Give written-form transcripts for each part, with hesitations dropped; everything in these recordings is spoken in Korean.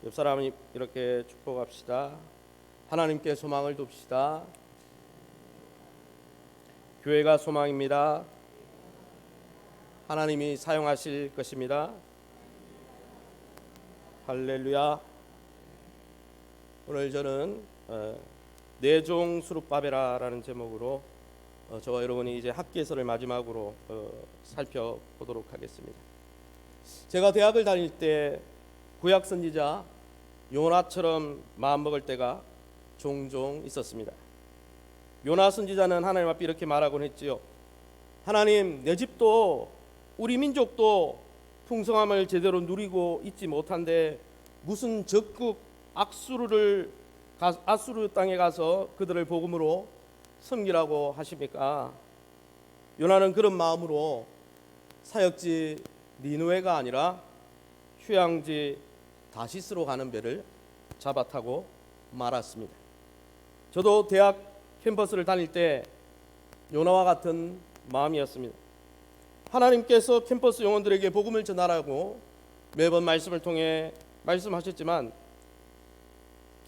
옆 사람이 이렇게 축복합시다. 하나님께 소망을 둡시다. 교회가 소망입니다. 하나님이 사용하실 것입니다. 할렐루야. 오늘 저는 내종 수룹바베라라는 제목으로 저와 여러분이 이제 학개서를 마지막으로 살펴보도록 하겠습니다. 제가 대학을 다닐 때 구약 선지자 요나처럼 마음먹을 때가 종종 있었습니다. 요나 선지자는 하나님 앞에 이렇게 말하곤 했지요. 하나님, 내 집도 우리 민족도 풍성함을 제대로 누리고 있지 못한데 무슨 적국 아수르 땅에 가서 그들을 복음으로 섬기라고 하십니까? 요나는 그런 마음으로 사역지 니느웨가 아니라 휴양지 다시스로 가는 배를 잡아 타고 말았습니다. 저도 대학 캠퍼스를 다닐 때 요나와 같은 마음이었습니다. 하나님께서 캠퍼스 영혼들에게 복음을 전하라고 매번 말씀을 통해 말씀하셨지만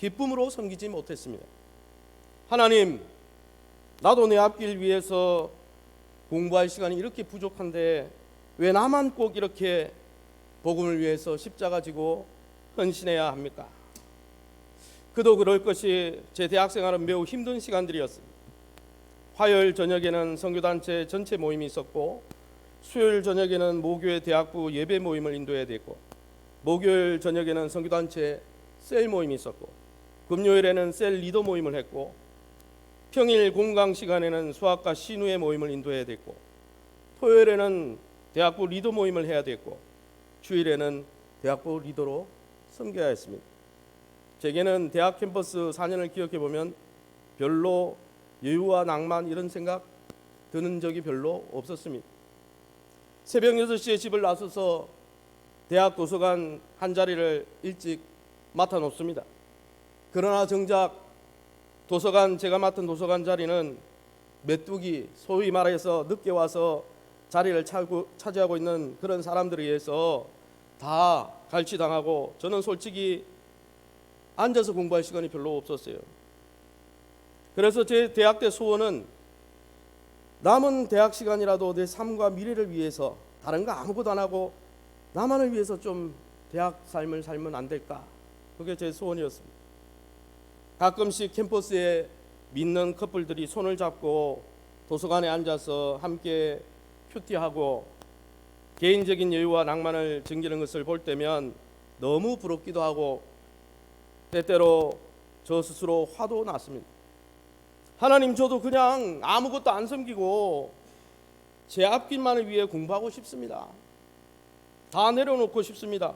기쁨으로 섬기지 못했습니다. 하나님, 나도 내 앞길 위해서 공부할 시간이 이렇게 부족한데 왜 나만 꼭 이렇게 복음을 위해서 십자가 지고 헌신해야 합니까? 그도 그럴 것이 제 대학 생활은 매우 힘든 시간들이었습니다. 화요일 저녁에는 선교단체 전체 모임이 있었고 수요일 저녁에는 모교회 대학부 예배 모임을 인도해야 됐고 목요일 저녁에는 선교단체 셀 모임이 있었고 금요일에는 셀 리더 모임을 했고 평일 공강 시간에는 수학과 신우의 모임을 인도해야 됐고 토요일에는 대학부 리더 모임을 해야 됐고 주일에는 대학부 리더로 섬겨야 했습니다. 제게는 대학 캠퍼스 4년을 기억해 보면 별로 여유와 낭만 이런 생각 드는 적이 별로 없었습니다. 새벽 6시에 집을 나서서 대학 도서관 한 자리를 일찍 맡아 놓습니다. 그러나 정작 제가 맡은 도서관 자리는 메뚜기, 소위 말해서 늦게 와서 자리를 차지하고 있는 그런 사람들에 의해서 다 갈취당하고 저는 솔직히 앉아서 공부할 시간이 별로 없었어요. 그래서 제 대학 때 소원은 남은 대학 시간이라도 내 삶과 미래를 위해서 다른 거 아무것도 안 하고 나만을 위해서 좀 대학 삶을 살면 안 될까? 그게 제 소원이었습니다. 가끔씩 캠퍼스에 믿는 커플들이 손을 잡고 도서관에 앉아서 함께 큐티하고 개인적인 여유와 낭만을 즐기는 것을 볼 때면 너무 부럽기도 하고 때때로 저 스스로 화도 났습니다. 하나님, 저도 그냥 아무것도 안 섬기고 제 앞길만을 위해 공부하고 싶습니다. 다 내려놓고 싶습니다.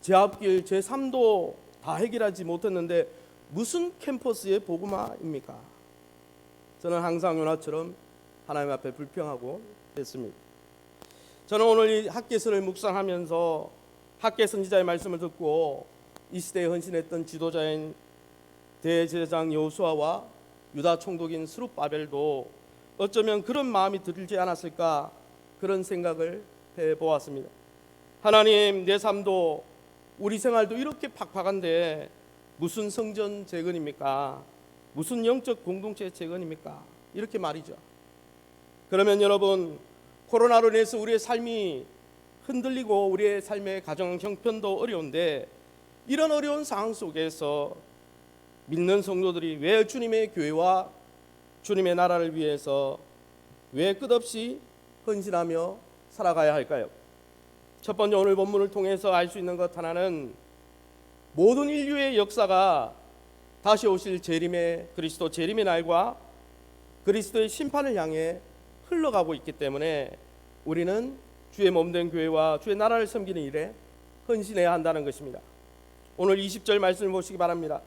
제 앞길, 제 삶도 다 해결하지 못했는데 무슨 캠퍼스의 복음화입니까? 저는 항상 요나처럼 하나님 앞에 불평하고 했습니다. 저는 오늘 이 학개서를 묵상하면서 학개 선지자의 말씀을 듣고 이 시대에 헌신했던 지도자인 대제사장 여호수아와 유다 총독인 스룹바벨도 어쩌면 그런 마음이 들지 않았을까 그런 생각을 해보았습니다. 하나님, 내 삶도 우리 생활도 이렇게 팍팍한데 무슨 성전 재건입니까? 무슨 영적 공동체 재건입니까? 이렇게 말이죠. 그러면 여러분, 코로나로 인해서 우리의 삶이 흔들리고 우리의 삶의 가정 형편도 어려운데 이런 어려운 상황 속에서 믿는 성도들이 왜 주님의 교회와 주님의 나라를 위해서 왜 끝없이 헌신하며 살아가야 할까요? 첫 번째, 오늘 본문을 통해서 알 수 있는 것 하나는 모든 인류의 역사가 다시 오실 그리스도 재림의 날과 그리스도의 심판을 향해 흘러가고 있기 때문에 우리는 주의 몸된 교회와 주의 나라를 섬기는 일에 헌신해야 한다는 것입니다. 오늘 20절 말씀을 보시기 바랍니다.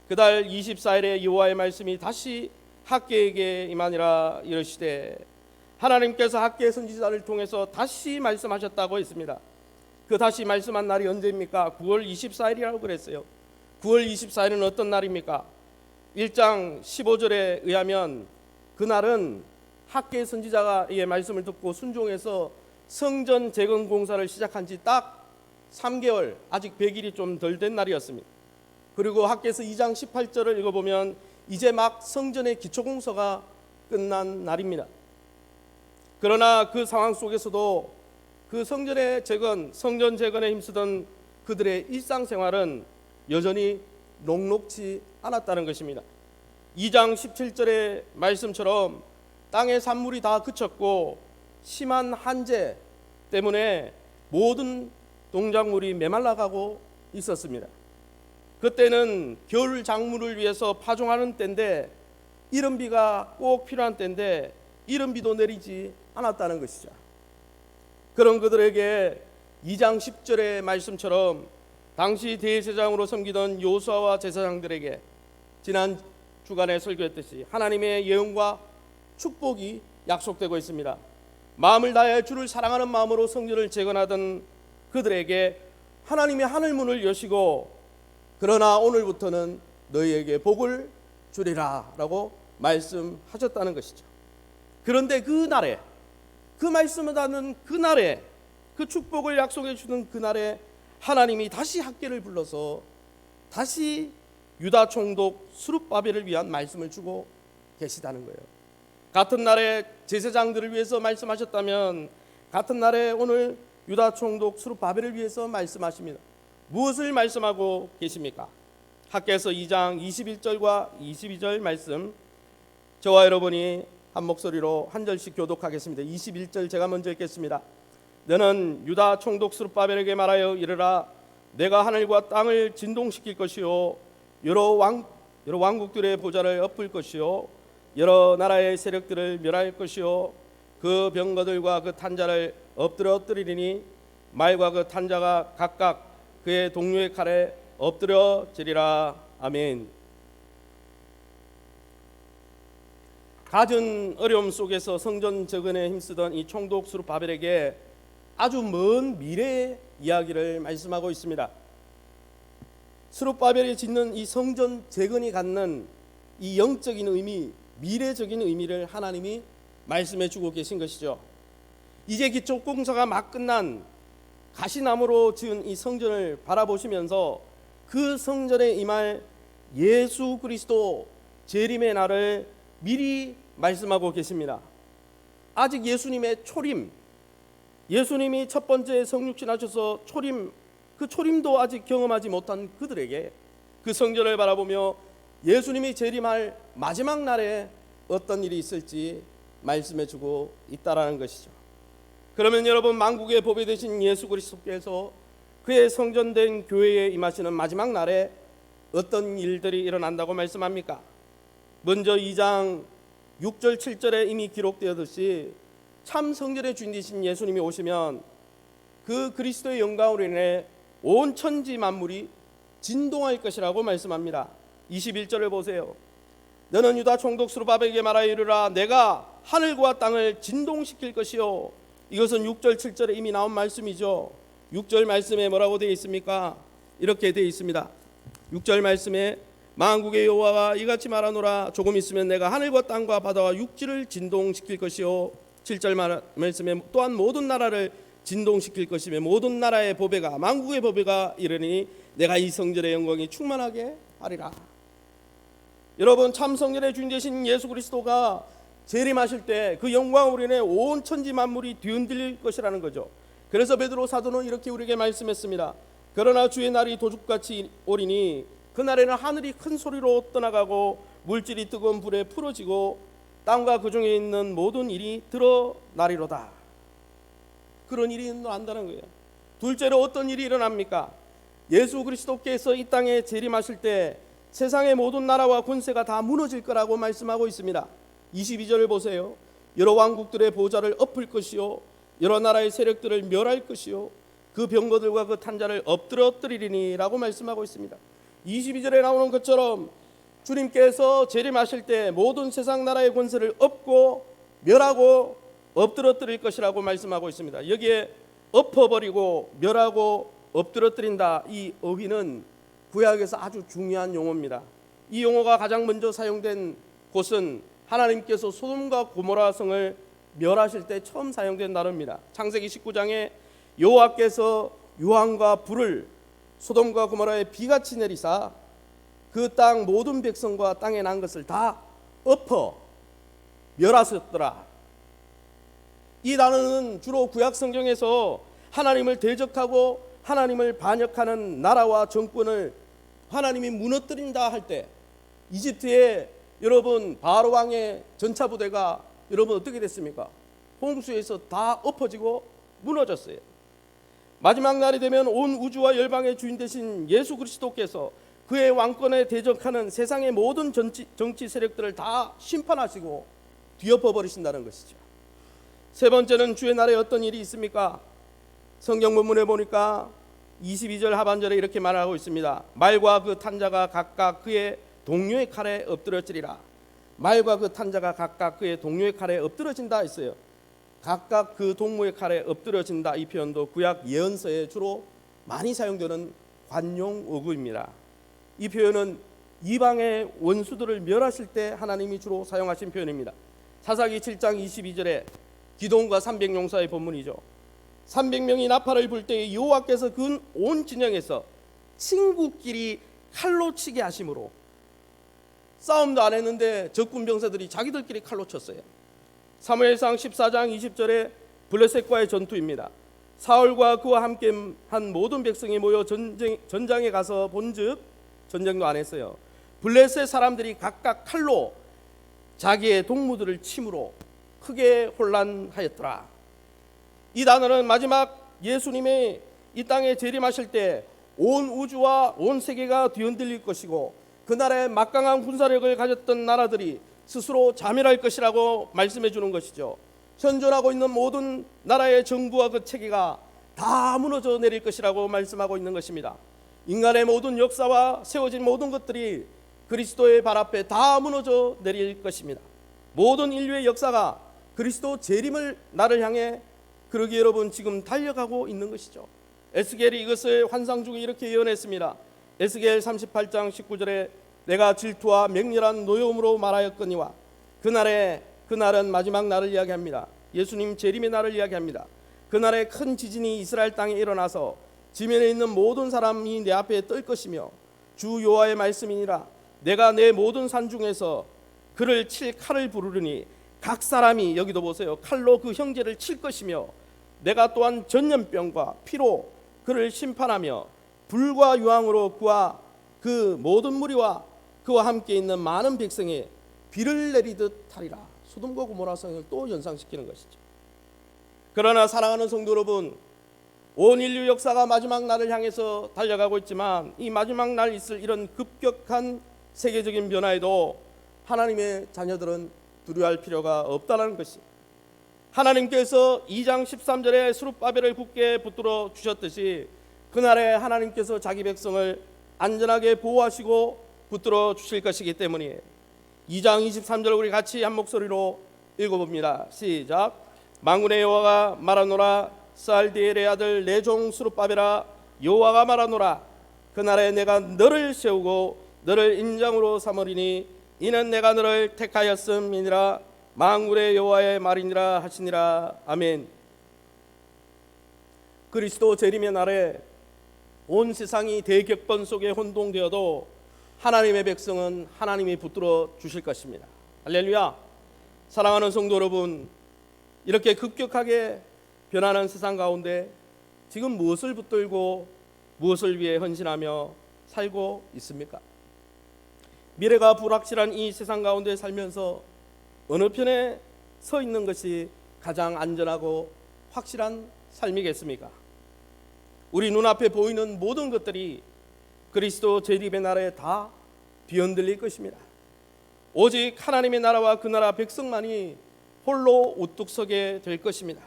그달 24일에 여호와의 말씀이 다시 학개에게 임하니라 이르시되, 하나님께서 학개 선지자를 통해서 다시 말씀하셨다고 했습니다. 그 다시 말씀한 날이 언제입니까? 9월 24일이라고 그랬어요. 9월 24일은 어떤 날입니까? 1장 15절에 의하면 그날은 학개 선지자가 이 말씀을 듣고 순종해서 성전 재건 공사를 시작한 지 딱 3개월, 아직 100일이 좀 덜 된 날이었습니다. 그리고 학개서 2장 18절을 읽어보면 이제 막 성전의 기초공사가 끝난 날입니다. 그러나 그 상황 속에서도 그 성전 재건에 힘쓰던 그들의 일상생활은 여전히 녹록지 않았다는 것입니다. 2장 17절의 말씀처럼 땅의 산물이 다 그쳤고 심한 한재 때문에 모든 농작물이 메말라가고 있었습니다. 그때는 겨울 작물을 위해서 파종하는 때인데 이른비가 꼭 필요한 때인데 이른비도 내리지 않았다는 것이죠. 그런 그들에게 2장 10절의 말씀처럼 당시 대제사장으로 섬기던 요수아와 제사장들에게 지난 주간에 설교했듯이 하나님의 예언과 축복이 약속되고 있습니다. 마음을 다해 주를 사랑하는 마음으로 성전을 재건하던 그들에게 하나님이 하늘문을 여시고 그러나 오늘부터는 너희에게 복을 주리라 라고 말씀하셨다는 것이죠. 그런데 그 날에, 그 말씀을 받는 그 날에, 그 축복을 약속해 주는 그 날에 하나님이 다시 학개를 불러서 다시 유다 총독 스룹바벨을 위한 말씀을 주고 계시다는 거예요. 같은 날에 제사장들을 위해서 말씀하셨다면 같은 날에 오늘 유다 총독 스룹바벨을 위해서 말씀하십니다. 무엇을 말씀하고 계십니까? 학개서 2장 21절과 22절 말씀, 저와 여러분이 한 목소리로 한 절씩 교독하겠습니다. 21절 제가 먼저 읽겠습니다. 너는 유다 총독 스룹바벨에게 말하여 이르라. 내가 하늘과 땅을 진동시킬 것이요 여러 왕국들의 보좌를 엎을 것이요 여러 나라의 세력들을 멸할 것이요 그 병거들과 그 탄자를 엎드리리니 말과 그 탄자가 각각 그의 동료의 칼에 엎드려지리라. 아멘. 갖은 어려움 속에서 성전 재건에 힘쓰던 이 총독 스룹바벨에게 아주 먼 미래의 이야기를 말씀하고 있습니다. 스룹바벨이 짓는 이 성전 재건이 갖는 이 영적인 의미, 미래적인 의미를 하나님이 말씀해 주고 계신 것이죠. 이제 기초공사가 막 끝난 가시나무로 지은 이 성전을 바라보시면서 그 성전에 임할 예수 그리스도 재림의 날을 미리 말씀하고 계십니다. 아직 예수님의 초림, 예수님이 첫 번째 성육신하셔서 초림, 그 초림도 아직 경험하지 못한 그들에게 그 성전을 바라보며 예수님이 재림할 마지막 날에 어떤 일이 있을지 말씀해 주고 있다라는 것이죠. 그러면 여러분, 만국의 보배 되신 예수 그리스도께서 그의 성전된 교회에 임하시는 마지막 날에 어떤 일들이 일어난다고 말씀합니까? 먼저 2장 6절 7절에 이미 기록되었듯이 참 성전의 주인 되신 예수님이 오시면 그 그리스도의 영광으로 인해 온 천지 만물이 진동할 것이라고 말씀합니다. 21절을 보세요. 너는 유다 총독 스룹바벨에게 말하여 이르라. 내가 하늘과 땅을 진동시킬 것이요. 이것은 6절 7절에 이미 나온 말씀이죠. 6절 말씀에 뭐라고 되어 있습니까? 이렇게 되어 있습니다. 6절 말씀에 만국의 여호와가 이같이 말하노라. 조금 있으면 내가 하늘과 땅과 바다와 육지를 진동시킬 것이요. 7절 말씀에 또한 모든 나라를 진동시킬 것이며 모든 나라의 보배가 만국의 보배가 이르니 내가 이 성전의 영광이 충만하게 하리라. 여러분, 참 성전의 주인 되신 예수 그리스도가 재림하실 때 그 영광으로 인해 온 천지 만물이 뒤흔들릴 것이라는 거죠. 그래서 베드로 사도는 이렇게 우리에게 말씀했습니다. 그러나 주의 날이 도둑같이 오리니 그날에는 하늘이 큰 소리로 떠나가고 물질이 뜨거운 불에 풀어지고 땅과 그 중에 있는 모든 일이 드러나리로다. 그런 일이 일어난다는 거예요. 둘째로 어떤 일이 일어납니까? 예수 그리스도께서 이 땅에 재림하실 때 세상의 모든 나라와 권세가 다 무너질 거라고 말씀하고 있습니다. 22절을 보세요. 여러 왕국들의 보좌를 엎을 것이요 여러 나라의 세력들을 멸할 것이요 그 병거들과 그 탄자를 엎드러뜨리리니 라고 말씀하고 있습니다. 22절에 나오는 것처럼 주님께서 재림하실 때 모든 세상 나라의 권세를 엎고 멸하고 엎드러뜨릴 것이라고 말씀하고 있습니다. 여기에 엎어버리고 멸하고 엎드러뜨린다, 이 어휘는 구약에서 아주 중요한 용어입니다. 이 용어가 가장 먼저 사용된 곳은 하나님께서 소돔과 고모라 성을 멸하실 때 처음 사용된 단어입니다. 창세기 19장에 여호와께서 유황과 불을 소돔과 고모라에 비같이 내리사 그 땅 모든 백성과 땅에 난 것을 다 엎어 멸하셨더라. 이 단어는 주로 구약 성경에서 하나님을 대적하고 하나님을 반역하는 나라와 정권을 하나님이 무너뜨린다 할 때 이집트의 여러분 바로 왕의 전차 부대가 여러분 어떻게 됐습니까? 홍수에서 다 엎어지고 무너졌어요. 마지막 날이 되면 온 우주와 열방의 주인 되신 예수 그리스도께서 그의 왕권에 대적하는 세상의 모든 정치 세력들을 다 심판하시고 뒤엎어 버리신다는 것이죠. 세 번째는 주의 날에 어떤 일이 있습니까? 성경 본문에 보니까 22절 하반절에 이렇게 말하고 있습니다. 말과 그 탄자가 각각 그의 동료의 칼에 엎드러지리라. 말과 그 탄자가 각각 그의 동료의 칼에 엎드러진다 했어요. 각각 그 동무의 칼에 엎드러진다, 이 표현도 구약 예언서에 주로 많이 사용되는 관용 어구입니다. 이 표현은 이방의 원수들을 멸하실 때 하나님이 주로 사용하신 표현입니다. 사사기 7장 22절에 기드온과 300용사의 본문이죠. 300명이 나팔을 불 때 여호와께서 그 온 진영에서 친구끼리 칼로 치게 하심으로, 싸움도 안 했는데 적군 병사들이 자기들끼리 칼로 쳤어요. 사무엘상 14장 20절에 블레셋과의 전투입니다. 사울과 그와 함께 한 모든 백성이 모여 전장에 가서 본즉 전쟁도 안 했어요. 블레셋 사람들이 각각 칼로 자기의 동무들을 침으로 크게 혼란하였더라. 이 단어는 마지막 예수님의 이 땅에 재림하실 때 온 우주와 온 세계가 뒤흔들릴 것이고 그날에 막강한 군사력을 가졌던 나라들이 스스로 자멸할 것이라고 말씀해 주는 것이죠. 현존하고 있는 모든 나라의 정부와 그 체계가 다 무너져 내릴 것이라고 말씀하고 있는 것입니다. 인간의 모든 역사와 세워진 모든 것들이 그리스도의 발 앞에 다 무너져 내릴 것입니다. 모든 인류의 역사가 그리스도 재림을 나를 향해 그러기에 여러분 지금 달려가고 있는 것이죠. 에스겔이 이것을 환상 중에 이렇게 예언했습니다. 에스겔 38장 19절에 내가 질투와 맹렬한 노여움으로 말하였거니와 그날은 마지막 날을 이야기합니다. 예수님 재림의 날을 이야기합니다. 그날에 큰 지진이 이스라엘 땅에 일어나서 지면에 있는 모든 사람이 내 앞에 떨 것이며 주 여호와의 말씀이니라. 내가 내 모든 산 중에서 그를 칠 칼을 부르르니 각 사람이, 여기도 보세요, 칼로 그 형제를 칠 것이며 내가 또한 전염병과 피로 그를 심판하며 불과 유황으로 그와 그 모든 무리와 그와 함께 있는 많은 백성에 비를 내리듯 하리라. 소돔과 고모라 성을 또 연상시키는 것이죠. 그러나 사랑하는 성도 여러분, 온 인류 역사가 마지막 날을 향해서 달려가고 있지만 이 마지막 날 있을 이런 급격한 세계적인 변화에도 하나님의 자녀들은 두려워할 필요가 없다는 것입니다. 하나님께서 2장 13절에 스룹바벨을 굳게 붙들어 주셨듯이 그날에 하나님께서 자기 백성을 안전하게 보호하시고 붙들어 주실 것이기 때문이에요. 2장 23절 우리 같이 한 목소리로 읽어봅니다. 시작. 만군의 여호와가 말하노라. 살디엘의 아들 내 종 스룹바벨아, 여호와가 말하노라. 그날에 내가 너를 세우고 너를 인장으로 삼으리니 이는 내가 너를 택하였음이니라. 만군의 여호와의 말이니라 하시니라. 아멘. 그리스도 재림의 날에 온 세상이 대격변 속에 혼동되어도 하나님의 백성은 하나님이 붙들어 주실 것입니다. 할렐루야. 사랑하는 성도 여러분, 이렇게 급격하게 변하는 세상 가운데 지금 무엇을 붙들고 무엇을 위해 헌신하며 살고 있습니까? 미래가 불확실한 이 세상 가운데 살면서 어느 편에 서 있는 것이 가장 안전하고 확실한 삶이겠습니까? 우리 눈앞에 보이는 모든 것들이 그리스도 재림의 날에 다 뒤흔들릴 것입니다. 오직 하나님의 나라와 그 나라 백성만이 홀로 우뚝 서게 될 것입니다.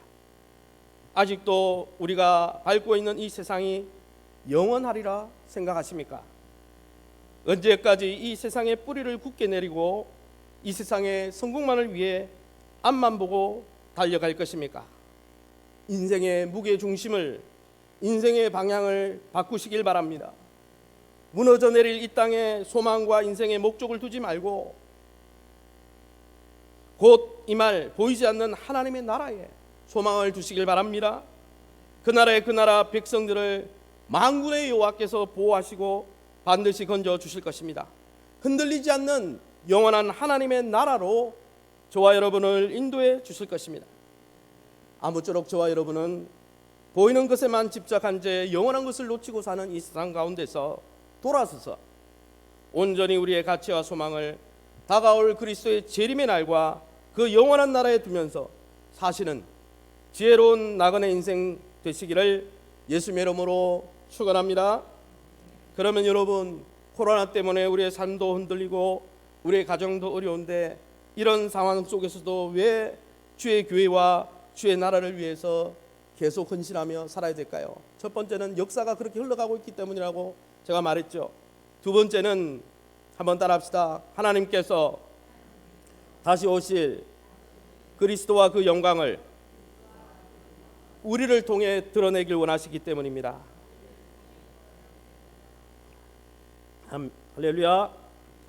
아직도 우리가 밟고 있는 이 세상이 영원하리라 생각하십니까? 언제까지 이 세상의 뿌리를 굳게 내리고 이 세상의 성공만을 위해 앞만 보고 달려갈 것입니까? 인생의 무게 중심을, 인생의 방향을 바꾸시길 바랍니다. 무너져 내릴 이 땅에 소망과 인생의 목적을 두지 말고 곧 이 말 보이지 않는 하나님의 나라에 소망을 두시길 바랍니다. 그 나라 백성들을 만군의 여호와께서 보호하시고 반드시 건져 주실 것입니다. 흔들리지 않는 영원한 하나님의 나라로 저와 여러분을 인도해 주실 것입니다. 아무쪼록 저와 여러분은 보이는 것에만 집착한 채 영원한 것을 놓치고 사는 이 세상 가운데서 돌아서서 온전히 우리의 가치와 소망을 다가올 그리스도의 재림의 날과 그 영원한 나라에 두면서 사시는 지혜로운 나그네 인생 되시기를 예수님의 이름으로 축원합니다. 그러면 여러분, 코로나 때문에 우리의 삶도 흔들리고 우리의 가정도 어려운데 이런 상황 속에서도 왜 주의 교회와 주의 나라를 위해서 계속 헌신하며 살아야 될까요? 첫 번째는 역사가 그렇게 흘러가고 있기 때문이라고 제가 말했죠. 두 번째는 한번 따라합시다. 하나님께서 다시 오실 그리스도와 그 영광을 우리를 통해 드러내길 원하시기 때문입니다. 할렐루야.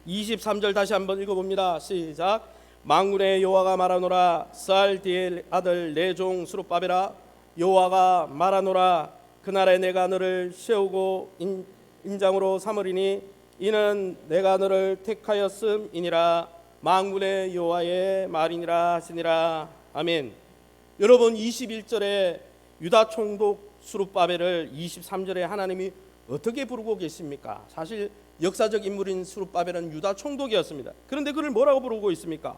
23절 다시 한번 읽어봅니다. 시작. 만군의 여호와가 말하노라. 스알디엘 아들 내 종 스룹바벨아, 여호와가 말하노라. 그날에 내가 너를 세우고 인장으로 삼으리니 이는 내가 너를 택하였음이니라. 만군의 여호와의 말이니라 하시니라. 아멘. 여러분, 21절에 유다 총독 스룹바벨을 23절에 하나님이 어떻게 부르고 계십니까? 사실 역사적 인물인 스룹바벨은 유다 총독이었습니다. 그런데 그를 뭐라고 부르고 있습니까?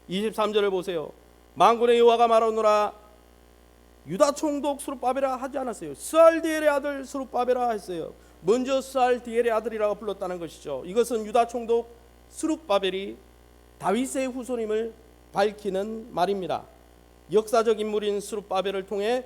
23절을 보세요. 만군의 여호와가 말하노라. 유다 총독 스룹바벨아 하지 않았어요. 스알디엘의 아들 스룹바벨아 했어요. 먼저 스알디엘의 아들이라고 불렀다는 것이죠. 이것은 유다 총독 스룹바벨이 다윗의 후손임을 밝히는 말입니다. 역사적 인물인 스룹바벨을 통해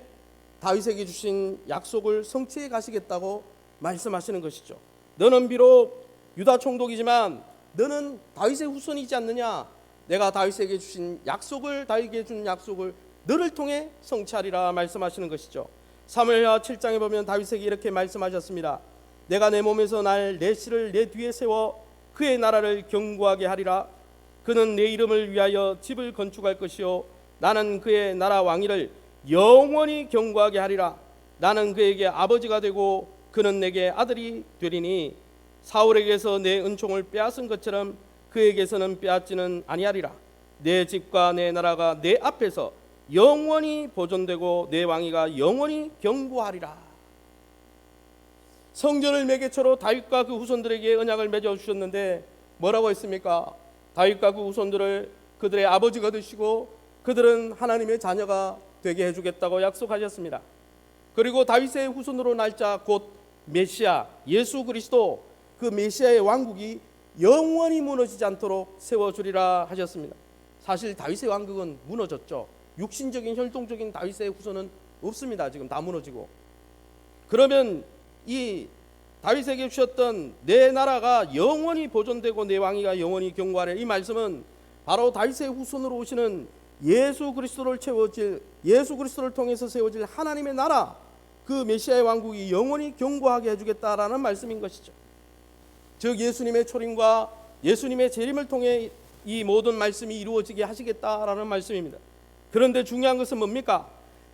다윗에게 주신 약속을 성취해 가시겠다고 말씀하시는 것이죠. 너는 비록 유다 총독이지만 너는 다윗의 후손이지 않느냐? 내가 다윗에게 주신 약속을, 다윗에게 준 약속을 너를 통해 성취하리라 말씀하시는 것이죠. 사무엘하 7장에 보면 다윗에게 이렇게 말씀하셨습니다. 내가 내 몸에서 날 내 씨를 내 뒤에 세워 그의 나라를 견고하게 하리라. 그는 내 이름을 위하여 집을 건축할 것이요 나는 그의 나라 왕위를 영원히 견고하게 하리라. 나는 그에게 아버지가 되고 그는 내게 아들이 되리니 사울에게서 내 은총을 빼앗은 것처럼 그에게서는 빼앗지는 아니하리라. 내 집과 내 나라가 내 앞에서 영원히 보존되고 내 왕위가 영원히 견고하리라. 성전을 매개처로 다윗과 그 후손들에게 언약을 맺어 주셨는데 뭐라고 했습니까? 다윗과 그 후손들을 그들의 아버지가 되시고 그들은 하나님의 자녀가 되게 해주겠다고 약속하셨습니다. 그리고 다윗의 후손으로 날짜 곧 메시아 예수 그리스도, 그 메시아의 왕국이 영원히 무너지지 않도록 세워주리라 하셨습니다. 사실 다윗의 왕국은 무너졌죠. 육신적인 혈통적인 다윗의 후손은 없습니다. 지금 다 무너지고. 그러면 이 다윗에게 주셨던 내 나라가 영원히 보존되고 내 왕위가 영원히 견고하리라, 이 말씀은 바로 다윗의 후손으로 오시는 예수 그리스도를 채워질, 예수 그리스도를 통해서 세워질 하나님의 나라, 그 메시아의 왕국이 영원히 견고하게 해주겠다라는 말씀인 것이죠. 즉 예수님의 초림과 예수님의 재림을 통해 이 모든 말씀이 이루어지게 하시겠다라는 말씀입니다. 그런데 중요한 것은 뭡니까?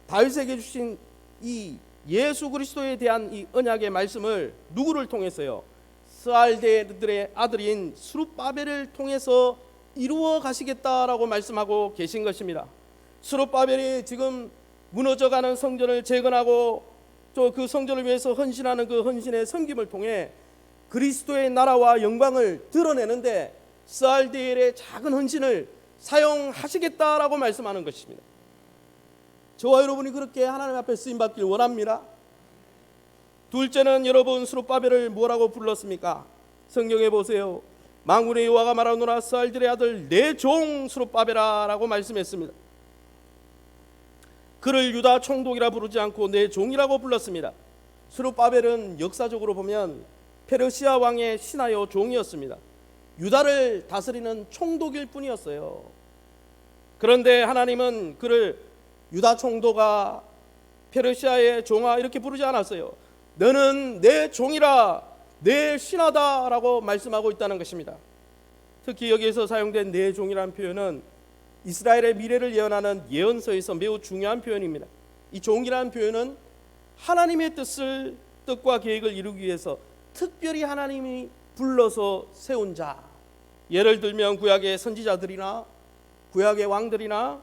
다윗에게 주신 이 예수 그리스도에 대한 이 언약의 말씀을 누구를 통해서요? 스알디엘의 아들인 스룹바벨을 통해서 이루어 가시겠다라고 말씀하고 계신 것입니다. 스룹바벨이 지금 무너져가는 성전을 재건하고 또 그 성전을 위해서 헌신하는 그 헌신의 섬김을 통해 그리스도의 나라와 영광을 드러내는데 스알디엘의 작은 헌신을 사용하시겠다라고 말씀하는 것입니다. 저와 여러분이 그렇게 하나님 앞에 쓰임받길 원합니다. 둘째는 여러분, 스룹바벨을 뭐라고 불렀습니까? 성경에 보세요. 만군의 여호와가 말하노라. 스알디엘의 아들 내 종 스룹바벨아라고 말씀했습니다. 그를 유다 총독이라 부르지 않고 내 종이라고 불렀습니다. 스룹바벨은 역사적으로 보면 페르시아 왕의 신하요 종이었습니다. 유다를 다스리는 총독일 뿐이었어요. 그런데 하나님은 그를 유다 총독아, 페르시아의 종아 이렇게 부르지 않았어요. 너는 내 종이라, 내 신하다라고 말씀하고 있다는 것입니다. 특히 여기에서 사용된 내 종이라는 표현은 이스라엘의 미래를 예언하는 예언서에서 매우 중요한 표현입니다. 이 종이라는 표현은 하나님의 뜻과 계획을 이루기 위해서 특별히 하나님이 불러서 세운 자, 예를 들면 구약의 선지자들이나 구약의 왕들이나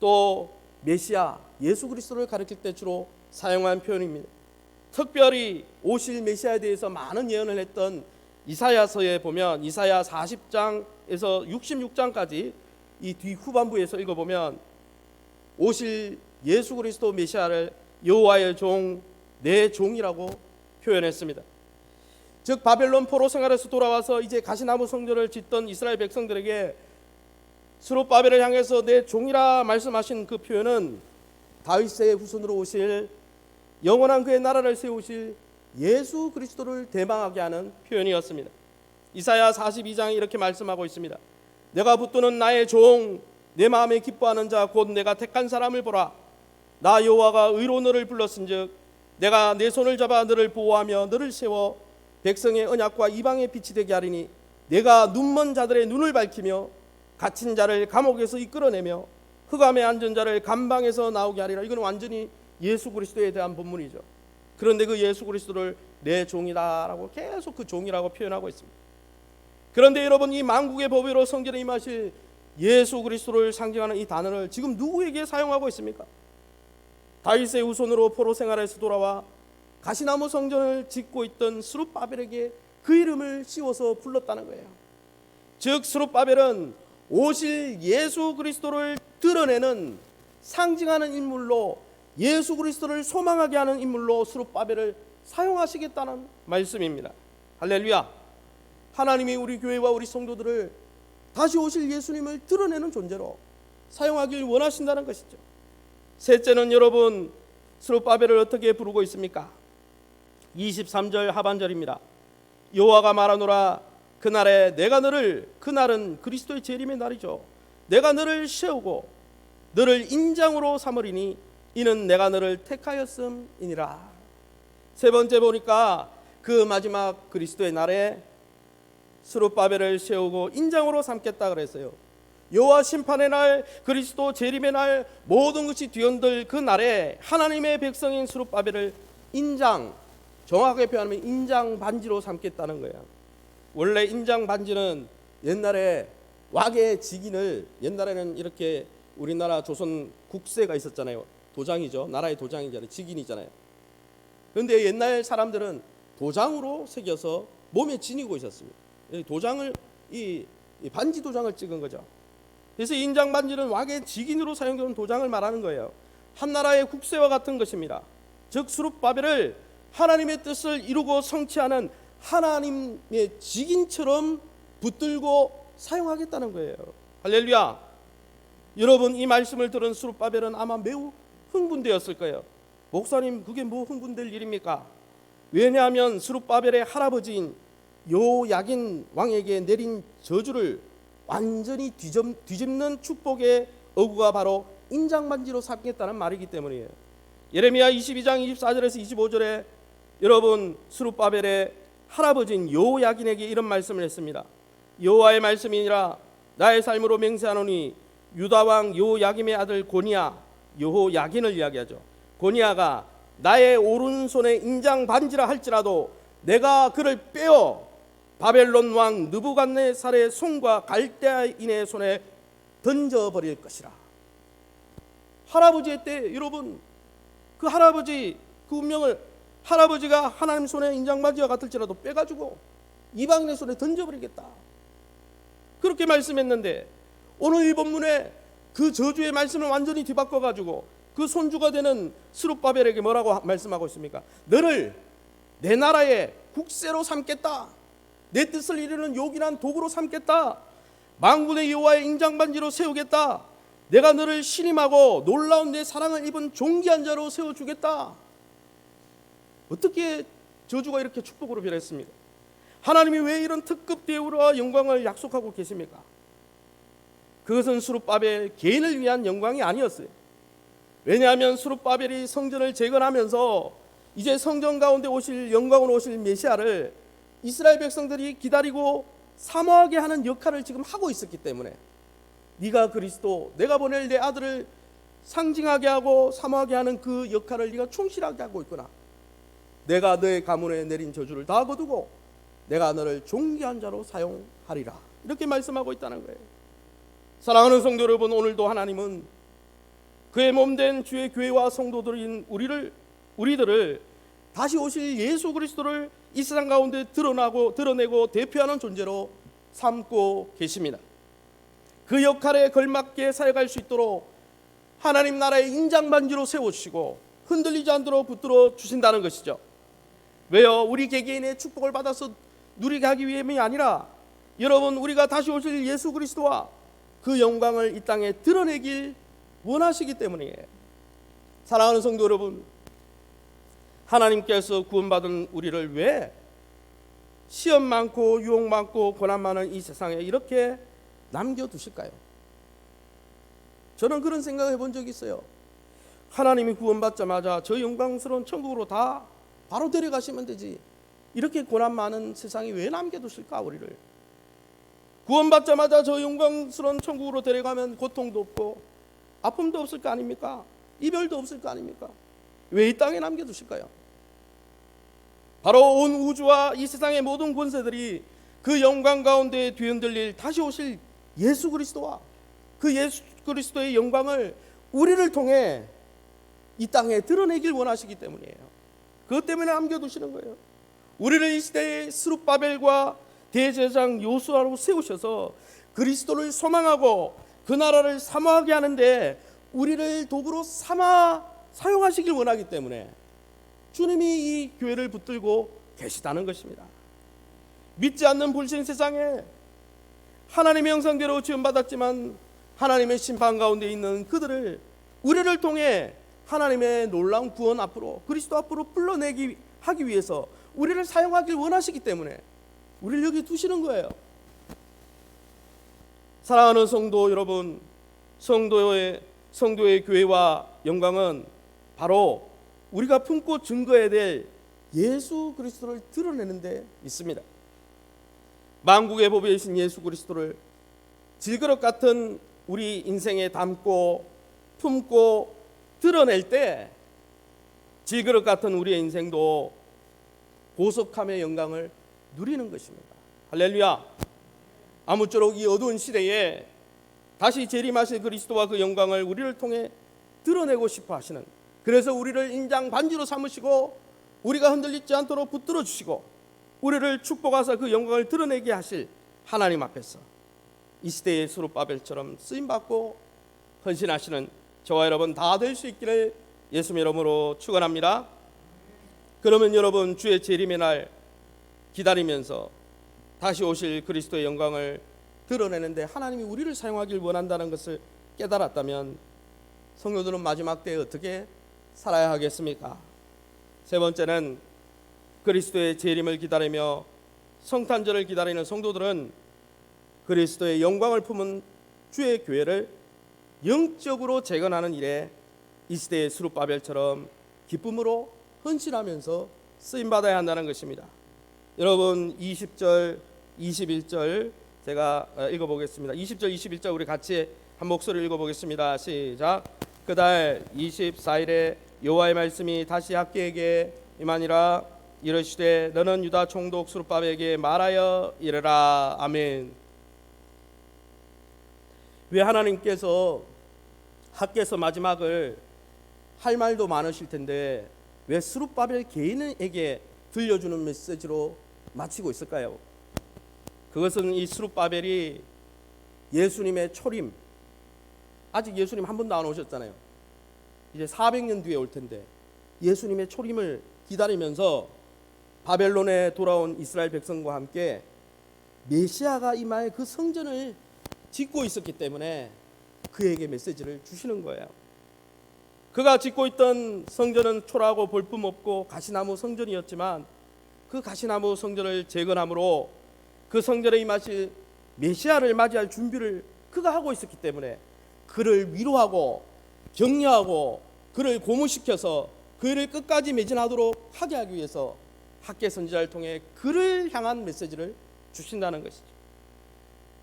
또 메시아 예수 그리스도를 가리킬 때 주로 사용한 표현입니다. 특별히 오실 메시아에 대해서 많은 예언을 했던 이사야서에 보면 이사야 40장에서 66장까지 이 뒤 후반부에서 읽어보면 오실 예수 그리스도 메시아를 여호와의 종, 내 종이라고 표현했습니다. 즉 바벨론 포로 생활에서 돌아와서 이제 가시나무 성전을 짓던 이스라엘 백성들에게 스룹바벨을 향해서 내 종이라 말씀하신 그 표현은 다윗의 후손으로 오실 영원한 그의 나라를 세우실 예수 그리스도를 대망하게 하는 표현이었습니다. 이사야 42장에 이렇게 말씀하고 있습니다. 내가 붙드는 나의 종, 내 마음에 기뻐하는 자 곧 내가 택한 사람을 보라. 나 여호와가 의로 너를 불렀은즉 내가 내 손을 잡아 너를 보호하며 너를 세워 백성의 언약과 이방의 빛이 되게 하리니 내가 눈먼 자들의 눈을 밝히며 갇힌 자를 감옥에서 이끌어내며 흑암에 앉은 자를 감방에서 나오게 하리라. 이건 완전히 예수 그리스도에 대한 본문이죠. 그런데 그 예수 그리스도를 내 종이다라고 계속 그 종이라고 표현하고 있습니다. 그런데 여러분, 이 만국의 보배로 성전에 임하실 예수 그리스도를 상징하는 이 단어를 지금 누구에게 사용하고 있습니까? 다윗의 후손으로 포로 생활에서 돌아와 가시나무 성전을 짓고 있던 스룹바벨에게 그 이름을 씌워서 불렀다는 거예요. 즉 스룹바벨은 오실 예수 그리스도를 드러내는 상징하는 인물로, 예수 그리스도를 소망하게 하는 인물로 스룹바벨을 사용하시겠다는 말씀입니다. 할렐루야. 하나님이 우리 교회와 우리 성도들을 다시 오실 예수님을 드러내는 존재로 사용하길 원하신다는 것이죠. 셋째는 여러분, 스룹바벨을 어떻게 부르고 있습니까? 23절 하반절입니다. 여호와가 말하노라 그날에 내가 너를, 그날은 그리스도의 재림의 날이죠. 내가 너를 세우고 너를 인장으로 삼으리니 이는 내가 너를 택하였음이니라. 세 번째 보니까 그 마지막 그리스도의 날에 스룹바벨을 세우고 인장으로 삼겠다 그랬어요. 여호와 심판의 날, 그리스도 재림의 날, 모든 것이 뒤흔들 그 날에 하나님의 백성인 스룹바벨을 인장, 정확하게 표현하면 인장 반지로 삼겠다는 거예요. 원래 인장 반지는 옛날에 왁의 직인을, 옛날에는 이렇게 우리나라 조선 국세가 있었잖아요. 도장이죠. 나라의 도장이잖아요. 직인이잖아요. 그런데 옛날 사람들은 도장으로 새겨서 몸에 지니고 있었습니다. 도장을, 이 반지 도장을 찍은 거죠. 그래서 인장 반지는 왁의 직인으로 사용되는 도장을 말하는 거예요. 한 나라의 국세와 같은 것입니다. 즉 스룹바벨을 하나님의 뜻을 이루고 성취하는 하나님의 직인처럼 붙들고 사용하겠다는 거예요. 할렐루야. 여러분, 이 말씀을 들은 스룹바벨은 아마 매우 흥분되었을 거예요. 목사님, 그게 뭐 흥분될 일입니까? 왜냐하면 스룹바벨의 할아버지인 요야긴 왕에게 내린 저주를 완전히 뒤집는 축복의 어구가 바로 인장반지로 삼겠다는 말이기 때문이에요. 예레미야 22장 24절에서 25절에 여러분, 스룹바벨의 할아버지인 요야긴에게 이런 말씀을 했습니다. 여호와의 말씀이니라 나의 삶으로 맹세하노니 유다 왕 요야김의 아들 고니야, 여호야긴을 이야기하죠. 고니야가 나의 오른손에 인장 반지라 할지라도 내가 그를 빼어 바벨론 왕 느부갓네살의 손과 갈대아인의 손에 던져버릴 것이라. 할아버지의 때 여러분, 그 할아버지 그 운명을 할아버지가 하나님 손에 인장반지와 같을지라도 빼가지고 이방인의 손에 던져버리겠다, 그렇게 말씀했는데 오늘 이 본문에 그 저주의 말씀을 완전히 뒤바꿔가지고 그 손주가 되는 스룹바벨에게 뭐라고 말씀하고 있습니까? 너를 내 나라의 국세로 삼겠다, 내 뜻을 이루는 요긴한 도구로 삼겠다, 만군의 여호와의 인장반지로 세우겠다, 내가 너를 신임하고 놀라운 내 사랑을 입은 존귀한 자로 세워주겠다. 어떻게 저주가 이렇게 축복으로 변했습니까? 하나님이 왜 이런 특급 대우와 영광을 약속하고 계십니까? 그것은 스룹바벨 개인을 위한 영광이 아니었어요. 왜냐하면 스룹바벨이 성전을 재건하면서 이제 성전 가운데 오실 영광으로 오실 메시아를 이스라엘 백성들이 기다리고 사모하게 하는 역할을 지금 하고 있었기 때문에 네가 그리스도, 내가 보낼 내 아들을 상징하게 하고 사모하게 하는 그 역할을 네가 충실하게 하고 있구나. 내가 너의 가문에 내린 저주를 다 거두고 내가 너를 존귀한 자로 사용하리라. 이렇게 말씀하고 있다는 거예요. 사랑하는 성도 여러분, 오늘도 하나님은 그의 몸된 주의 교회와 성도들인 우리들을 다시 오실 예수 그리스도를 이 세상 가운데 드러내고 대표하는 존재로 삼고 계십니다. 그 역할에 걸맞게 사역할 수 있도록 하나님 나라의 인장반지로 세워주시고 흔들리지 않도록 붙들어 주신다는 것이죠. 왜요? 우리 개개인의 축복을 받아서 누리게 하기 위함이 아니라 여러분, 우리가 다시 오실 예수 그리스도와 그 영광을 이 땅에 드러내길 원하시기 때문이에요. 사랑하는 성도 여러분, 하나님께서 구원받은 우리를 왜 시험 많고 유혹 많고 고난 많은 이 세상에 이렇게 남겨두실까요? 저는 그런 생각을 해본 적이 있어요. 하나님이 구원받자마자 저 영광스러운 천국으로 다 바로 데려가시면 되지, 이렇게 고난 많은 세상에 왜 남겨두실까 우리를? 구원받자마자 저 영광스러운 천국으로 데려가면 고통도 없고 아픔도 없을 거 아닙니까? 이별도 없을 거 아닙니까? 왜 이 땅에 남겨두실까요? 바로 온 우주와 이 세상의 모든 권세들이 그 영광 가운데 뒤흔들릴 다시 오실 예수 그리스도와 그 예수 그리스도의 영광을 우리를 통해 이 땅에 드러내길 원하시기 때문이에요. 그것 때문에 남겨두시는 거예요. 우리를 이 시대의 스룹바벨과 대제사장 요수아로 세우셔서 그리스도를 소망하고 그 나라를 사모하게 하는데 우리를 도구로 삼아 사용하시길 원하기 때문에 주님이 이 교회를 붙들고 계시다는 것입니다. 믿지 않는 불신 세상에 하나님의 형상대로 지음받았지만 하나님의 심판 가운데 있는 그들을 우리를 통해 하나님의 놀라운 구원 앞으로, 그리스도 앞으로 불러내기 하기 위해서 우리를 사용하길 원하시기 때문에 우리를 여기 두시는 거예요. 사랑하는 성도 여러분, 성도의 교회와 영광은 바로 우리가 품고 증거해야 될 예수 그리스도를 드러내는 데 있습니다. 만국의 보배이신 예수 그리스도를 질그릇 같은 우리 인생에 담고 품고 드러낼 때 질그릇 같은 우리의 인생도 보석함의 영광을 누리는 것입니다. 할렐루야. 아무쪼록 이 어두운 시대에 다시 재림하실 그리스도와 그 영광을 우리를 통해 드러내고 싶어 하시는, 그래서 우리를 인장 반지로 삼으시고 우리가 흔들리지 않도록 붙들어 주시고 우리를 축복하사 그 영광을 드러내게 하실 하나님 앞에서 이 시대의 스룹바벨처럼 쓰임받고 헌신하시는 저와 여러분 다 될 수 있기를 예수님 이름으로 축원합니다. 그러면 여러분, 주의 재림의 날 기다리면서 다시 오실 그리스도의 영광을 드러내는데 하나님이 우리를 사용하길 원한다는 것을 깨달았다면 성도들은 마지막 때에 어떻게 살아야 하겠습니까? 세 번째는 그리스도의 재림을 기다리며 성탄절을 기다리는 성도들은 그리스도의 영광을 품은 주의 교회를 영적으로 재건하는 일에 이 시대의 스룹바벨처럼 기쁨으로 헌신하면서 쓰임받아야 한다는 것입니다. 여러분, 20절 21절 제가 읽어보겠습니다. 20절 21절 우리 같이 한 목소리를 읽어보겠습니다. 시작. 그달 24일에 여호와의 말씀이 다시 학개에게 임하니라. 이르시되 너는 유다 총독 스룹바벨에게 말하여 이르라. 아멘. 왜 하나님께서 학개에서 마지막을 할 말도 많으실 텐데 왜 스룹바벨 개인에게 들려주는 메시지로 마치고 있을까요? 그것은 이 스룹바벨이 예수님의 초림, 아직 예수님 한 번도 안 오셨잖아요. 이제 400년 뒤에 올 텐데 예수님의 초림을 기다리면서 바벨론에 돌아온 이스라엘 백성과 함께 메시아가 임할 그 성전을 짓고 있었기 때문에 그에게 메시지를 주시는 거예요. 그가 짓고 있던 성전은 초라하고 볼품없고 가시나무 성전이었지만 그 가시나무 성전을 재건함으로 그 성전에 임하실 메시아를 맞이할 준비를 그가 하고 있었기 때문에 그를 위로하고 격려하고 그를 고무시켜서 그를 끝까지 매진하도록 하게 하기 위해서 학개 선지자를 통해 그를 향한 메시지를 주신다는 것이죠.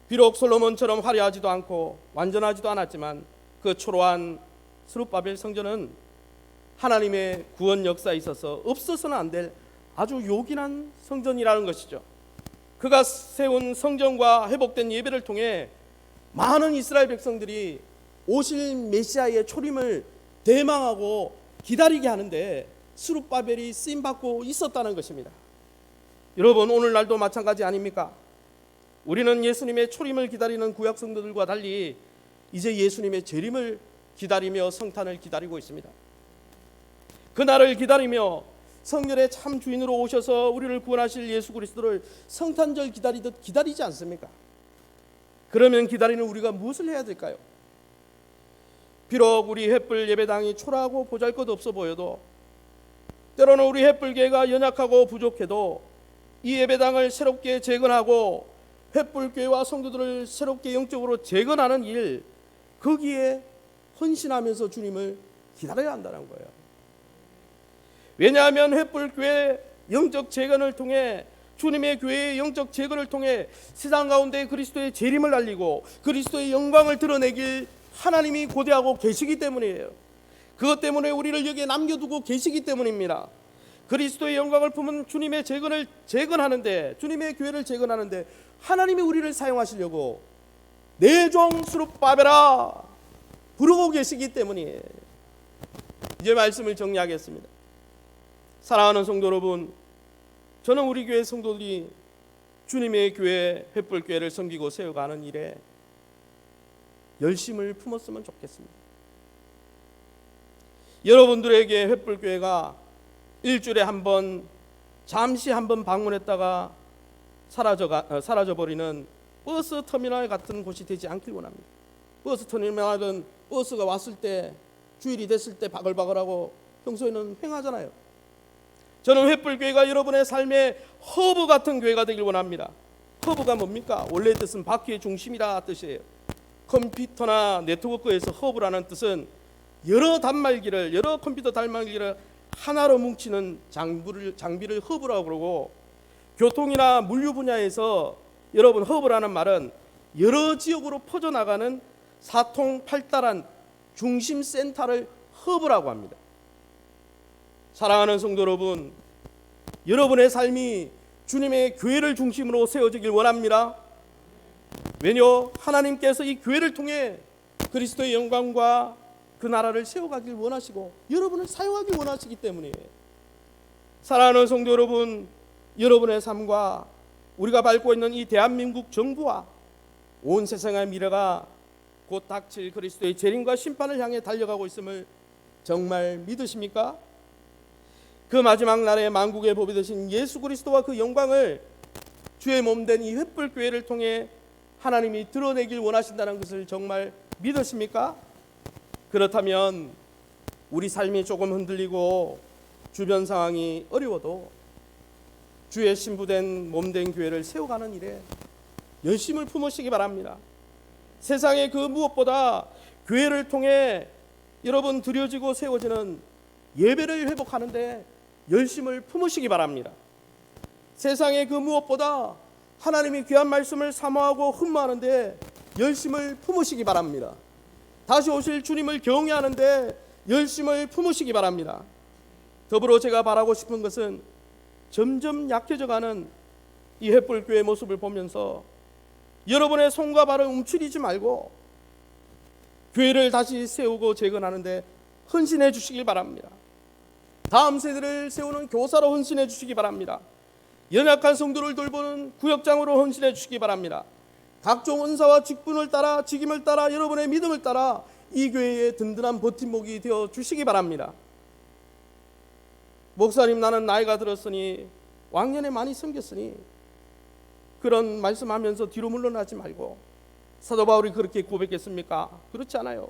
비록 솔로몬처럼 화려하지도 않고 완전하지도 않았지만 그 초라한 스룹바벨 성전은 하나님의 구원 역사에 있어서 없어서는 안 될 아주 요긴한 성전이라는 것이죠. 그가 세운 성전과 회복된 예배를 통해 많은 이스라엘 백성들이 오실 메시아의 초림을 대망하고 기다리게 하는데 스룹바벨이 쓰임받고 있었다는 것입니다. 여러분, 오늘날도 마찬가지 아닙니까? 우리는 예수님의 초림을 기다리는 구약 성도들과 달리 이제 예수님의 재림을 기다리며 성탄을 기다리고 있습니다. 그날을 기다리며 성결의 참 주인으로 오셔서 우리를 구원하실 예수 그리스도를 성탄절 기다리듯 기다리지 않습니까? 그러면 기다리는 우리가 무엇을 해야 될까요? 비록 우리 횃불 예배당이 초라하고 보잘것없어 보여도, 때로는 우리 횃불교회가 연약하고 부족해도 이 예배당을 새롭게 재건하고 횃불교회와 성도들을 새롭게 영적으로 재건하는 일, 거기에 헌신하면서 주님을 기다려야 한다는 거예요. 왜냐하면 횃불교회 영적 재건을 통해, 주님의 교회의 영적 재건을 통해 세상 가운데 그리스도의 재림을 알리고 그리스도의 영광을 드러내길 하나님이 고대하고 계시기 때문이에요. 그것 때문에 우리를 여기에 남겨두고 계시기 때문입니다. 그리스도의 영광을 품은 주님의 재건을 재건하는데, 주님의 교회를 재건하는데 하나님이 우리를 사용하시려고 내 종 스룹바벨아 부르고 계시기 때문이에요. 이제 말씀을 정리하겠습니다. 사랑하는 성도 여러분, 저는 우리 교회 성도들이 주님의 교회, 횃불교회를 섬기고 세워가는 일에 열심을 품었으면 좋겠습니다. 여러분들에게 횃불교회가 일주일에 한 번, 잠시 한 번 방문했다가 사라져버리는 버스 터미널 같은 곳이 되지 않길 원합니다. 버스 터미널은 버스가 왔을 때, 주일이 됐을 때 바글바글하고 평소에는 횡하잖아요. 저는 횃불교회가 여러분의 삶의 허브 같은 교회가 되길 원합니다. 허브가 뭡니까? 원래 뜻은 바퀴의 중심이라 뜻이에요. 컴퓨터나 네트워크에서 허브라는 뜻은 여러 컴퓨터 단말기를 하나로 뭉치는 장비를 허브라고 그러고, 교통이나 물류 분야에서 여러분 허브라는 말은 여러 지역으로 퍼져나가는 사통팔달한 중심센터를 허브라고 합니다. 사랑하는 성도 여러분, 여러분의 삶이 주님의 교회를 중심으로 세워지길 원합니다. 왜냐? 하나님께서 이 교회를 통해 그리스도의 영광과 그 나라를 세워가길 원하시고 여러분을 사용하길 원하시기 때문이에요. 사랑하는 성도 여러분, 여러분의 삶과 우리가 밟고 있는 이 대한민국 정부와 온 세상의 미래가 곧 닥칠 그리스도의 재림과 심판을 향해 달려가고 있음을 정말 믿으십니까? 그 마지막 날에 만국의 법이 되신 예수 그리스도와 그 영광을 주의 몸된 이 횃불교회를 통해 하나님이 드러내길 원하신다는 것을 정말 믿으십니까? 그렇다면 우리 삶이 조금 흔들리고 주변 상황이 어려워도 주의 신부된 몸된 교회를 세워가는 일에 열심을 품으시기 바랍니다. 세상의 그 무엇보다 교회를 통해 여러분 드려지고 세워지는 예배를 회복하는데 열심을 품으시기 바랍니다. 세상의 그 무엇보다 하나님이 귀한 말씀을 사모하고 흠모하는데 열심을 품으시기 바랍니다. 다시 오실 주님을 경외하는데 열심을 품으시기 바랍니다. 더불어 제가 바라고 싶은 것은 점점 약해져가는 이 횃불교회 모습을 보면서 여러분의 손과 발을 움츠리지 말고 교회를 다시 세우고 재건하는데 헌신해 주시길 바랍니다. 다음 세대를 세우는 교사로 헌신해 주시기 바랍니다. 연약한 성도를 돌보는 구역장으로 헌신해 주시기 바랍니다. 각종 은사와 직분을 따라, 직임을 따라, 여러분의 믿음을 따라 이 교회의 든든한 버팀목이 되어 주시기 바랍니다. 목사님, 나는 나이가 들었으니 왕년에 많이 섬겼으니, 그런 말씀하면서 뒤로 물러나지 말고, 사도 바울이 그렇게 고백했습니까? 그렇지 않아요.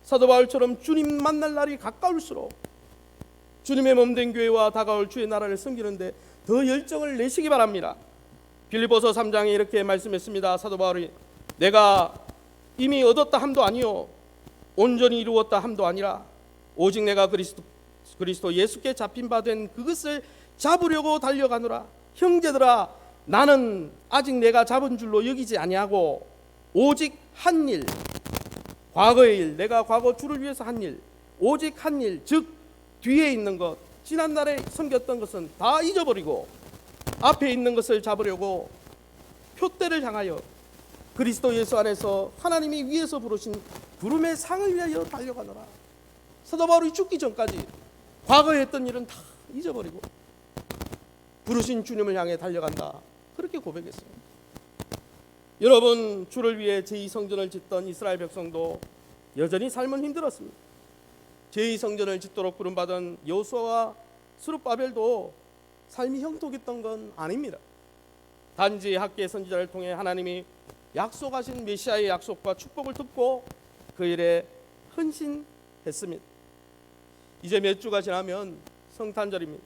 사도 바울처럼 주님 만날 날이 가까울수록 주님의 몸된 교회와 다가올 주의 나라를 섬기는데 더 열정을 내시기 바랍니다. 빌립보서 3장에 이렇게 말씀했습니다. 사도 바울이 내가 이미 얻었다 함도 아니요 온전히 이루었다 함도 아니라 오직 내가 그리스도 예수께 잡힌 바 된 그것을 잡으려고 달려가노라. 형제들아, 나는 아직 내가 잡은 줄로 여기지 아니하고 오직 한 일, 과거의 일, 내가 과거 주를 위해서 한 일, 오직 한 일, 즉 뒤에 있는 것, 지난날에 섬겼던 것은 다 잊어버리고 앞에 있는 것을 잡으려고 표대를 향하여 그리스도 예수 안에서 하나님이 위에서 부르신 부름의 상을 위하여 달려가노라. 사도 바울이 죽기 전까지 과거에 했던 일은 다 잊어버리고 부르신 주님을 향해 달려간다, 그렇게 고백했어요. 여러분, 주를 위해 제2성전을 짓던 이스라엘 백성도 여전히 삶은 힘들었습니다. 제2성전을 짓도록 부름받은 여호수아와 스룹바벨도 삶이 형통했던 건 아닙니다. 단지 학계 선지자를 통해 하나님이 약속하신 메시아의 약속과 축복을 듣고 그 일에 헌신했습니다. 이제 몇 주가 지나면 성탄절입니다.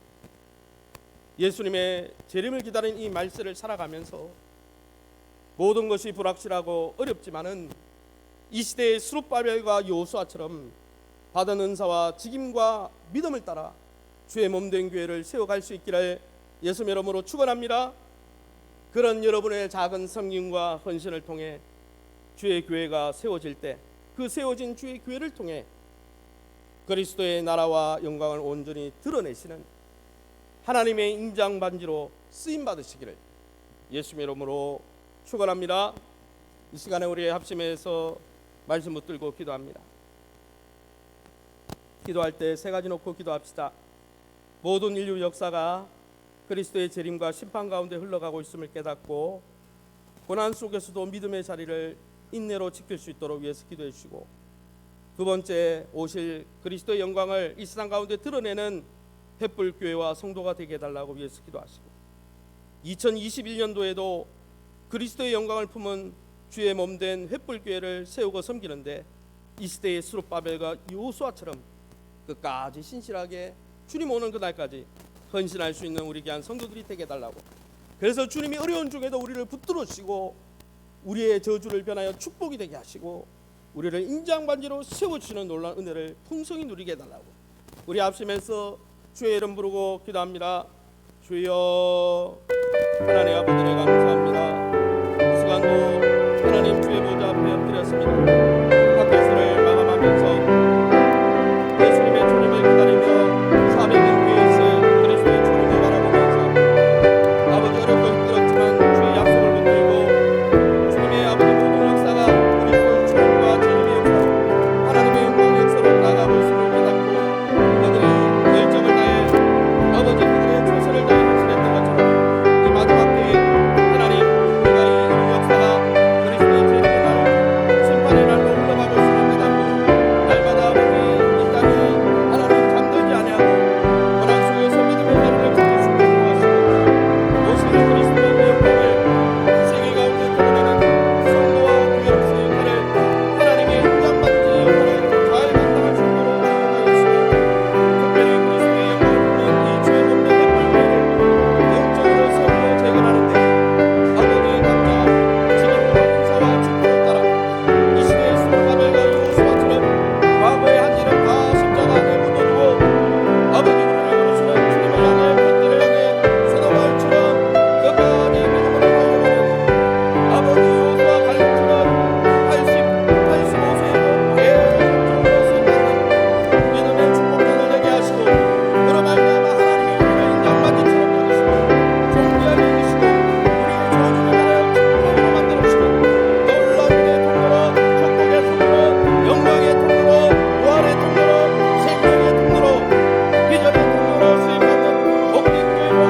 예수님의 재림을 기다리는 이 말세를 살아가면서 모든 것이 불확실하고 어렵지만은 이 시대의 스룹바벨과 여호수아처럼 받은 은사와 직임과 믿음을 따라 주의 몸된 교회를 세워갈 수 있기를 예수 이름으로 축원합니다. 그런 여러분의 작은 섬김과 헌신을 통해 주의 교회가 세워질 때 그 세워진 주의 교회를 통해 그리스도의 나라와 영광을 온전히 드러내시는 하나님의 인장반지로 쓰임 받으시기를 예수 이름으로 축원합니다. 이 시간에 우리 합심해서 말씀 붙들고 기도합니다. 기도할 때 세 가지 놓고 기도합시다. 모든 인류 역사가 그리스도의 재림과 심판 가운데 흘러가고 있음을 깨닫고 고난 속에서도 믿음의 자리를 인내로 지킬 수 있도록 위해서 기도해 주시고, 두 번째, 오실 그리스도의 영광을 이 세상 가운데 드러내는 횃불교회와 성도가 되게 해달라고 위해서 기도하시고, 2021년도에도 그리스도의 영광을 품은 주의 몸된 횃불교회를 세우고 섬기는데 이 시대의 스룹바벨과 여호수아처럼 끝까지 신실하게 주님 오는 그날까지 헌신할 수 있는 우리 귀한 성도들이 되게 해달라고, 그래서 주님이 어려운 중에도 우리를 붙들어주시고 우리의 저주를 변하여 축복이 되게 하시고 우리를 인장반지로 세워주시는 놀라운 은혜를 풍성히 누리게 해달라고 우리 합심해서 주의 이름 부르고 기도합니다. 주여, 하나님 아버지를 감사합니다. 이 시간도 하나님 주의 보좌 앞에 엎드렸습니다. 학교에서를 마감하면서 예수님의 주님을 기다리며 400년 뒤에 있을 그리스도의 주님을 바라보면서 아버지 어렵고 힘들었지만 주의 약속을 붙들고 주님의 아버지 모든 역사가 그리스도의 주님과 재림의 역사로 하나님의 영광의 역사로 나아가고 있음을 깨닫고 그들이 열정을 다해 아버지 그들의 최선을 다해 헌신했던 것처럼 이 마지막 때에 하나님 우리가 이 역사가 그리스도의 재림의 날 심판의 날로 흘러가고 있음을 깨닫고 날마다 아버지 이 땅이 하나님 잠들지 아니하고 고난 속에서 믿음의 자리를 지킬 수 있도록 하시고 오실 그리스도의 영광을 세계 가운데 드러내는 성도와 교회로서의 역할을 하나님의 인장받지 역할을 잘 감당할 수 있도록 인도하여 주시고, 특별히 그리스도의 영광을 품는 이 주의 몸된 횃불교회를 영적으로 세우고 재건하는데 아버지의 각자 직임과 인사와 축복을 따라 이 시대의 스룹바벨과 여호수아처럼 과거의 한 일은 다 십자가 안에 묻어두고 아버지 우리를 부르시는 주님을 향해 뱃대를 향해 사도 바울처럼 끝까지 믿음으로 달려가는 아버지 여호수아 갈렙처럼 85세에도 계속적으로 쓰임받는 믿음의 축복장을 되게 하시고 그로 말미암아 하나님의 우리를 인장받이처럼 여기시고 존귀하게 여기시고 우리의 저주를 말하여 축복으로 만들어주시고 놀라운 은혜의 통로로 축복의 통로로 영광의 통로로 부활의 통로로 생명의 통로로 비전의 통로로 쓰임받는 복된 교회와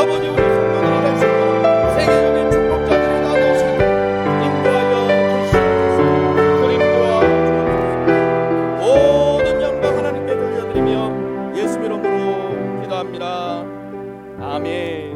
아버지 우리 성도들이 될 수 있도록 세계적인 축복자들이 나누시고 인도하여 주시옵소서. 주님과 주옵소서. 모든 영광 하나님께 돌려드리며 예수 이름으로 기도합니다. 아멘.